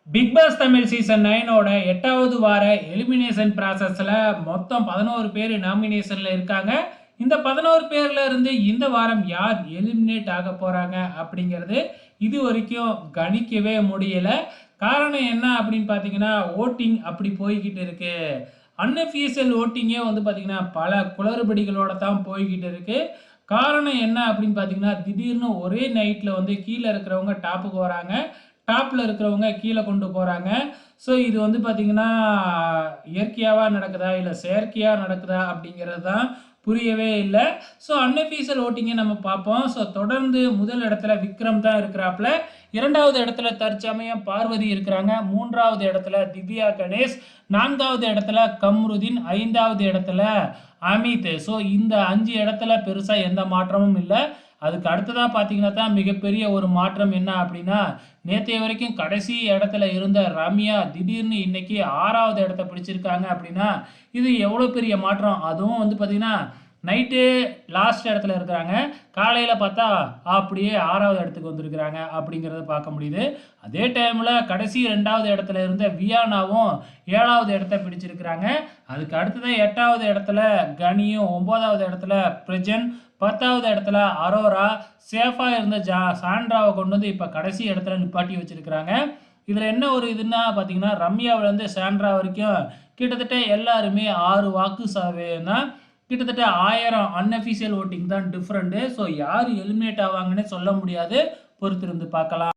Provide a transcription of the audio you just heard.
Big pass Tamil season 9ஓட 8வது வார elimination ப்ராசஸ்ல மொத்தம் 11 பேர் நாமினேஷன்ல இருக்காங்க. இந்த 11 பேர்ல இருந்து இந்த வாரம் யார் எலிமினேட் ஆக போறாங்க அப்படிங்கிறது இதுவரைக்கும் கணிக்கவே முடியல. காரணம் என்ன அப்படின்னு பார்த்தீங்கன்னா, ஓட்டிங் அப்படி போய்க்கிட்டு இருக்கு. அன்அஃபிஷியல் ஓட்டிங்கே வந்து பார்த்தீங்கன்னா, பல குளறுபடிகளோட தான் போய்க்கிட்டு இருக்கு. காரணம் என்ன அப்படின்னு பார்த்தீங்கன்னா, திடீர்னு ஒரே நைட்ல வந்து கீழ இருக்கிறவங்க டாப்புக்கு வராங்க. டாப்ல இருக்கிறவங்க கீழ கொண்டு போறாங்க. ஸோ இது வந்து பார்த்தீங்கன்னா, இயற்கையாவா நடக்குதா? இல்ல செயற்கையா நடக்குதா? அப்படிங்கிறது தான் புரியவே இல்ல. ஸோ அன்அஃபிஷியல் வோட்டிங்க நம்ம பார்ப்போம். ஸோ தொடர்ந்து முதல் இடத்துல விக்ரம் தான் இருக்கிறாப்ல. 2வது இடத்துல தற்சமயம் பார்வதி இருக்கிறாங்க. 3வது இடத்துல திவ்யா கணேஷ். 4வது இடத்துல கம்ருதீன். 5வது இடத்துல அமித். ஸோ இந்த 5 இடத்துல பெருசா எந்த மாற்றமும் இல்ல. அதுக்கு அடுத்ததா பார்த்தீங்கன்னா தான் மிகப்பெரிய ஒரு மாற்றம் என்ன அப்படின்னா, நேத்தைய வரைக்கும் கடைசி இடத்துல இருந்த ரம்யா திடீர்னு இன்னைக்கு 6வது இடத்த பிடிச்சிருக்காங்க அப்படின்னா, இது எவ்வளோ பெரிய மாற்றம். அதுவும் வந்து பார்த்தீங்கன்னா, நைட்டு லாஸ்ட் இடத்துல இருக்கிறாங்க. காலையில பார்த்தா அப்படியே 6வது இடத்துக்கு வந்திருக்கிறாங்க அப்படிங்கிறத பார்க்க முடியுது. அதே டைம்ல கடைசி 2வது இடத்துல இருந்த வியானாவும் 7வது இடத்த பிடிச்சிருக்கிறாங்க. அதுக்கு அடுத்தது 8வது இடத்துல கனியும், 9வது இடத்துல பிரஜன், 10வது இடத்துல அரோரா, சேஃபா இருந்த சாண்ட்ராவை கொண்டு வந்து இப்போ கடைசி இடத்துல நிப்பாட்டி வச்சிருக்கிறாங்க. இதில் என்ன ஒரு இதுன்னா பார்த்தீங்கன்னா, ரம்யாவிலேருந்து சாண்ட்ரா வரைக்கும் கிட்டத்தட்ட எல்லாருமே 6 வாக்கு தான். கிட்டத்தட்ட 1000 அன்அஃபிஷியல் ஓட்டிங் தான் டிஃப்ரெண்ட்டு. ஸோ யார் எலிமினேட் ஆவாங்கன்னு சொல்ல முடியாது. பொறுத்திருந்து பார்க்கலாம்.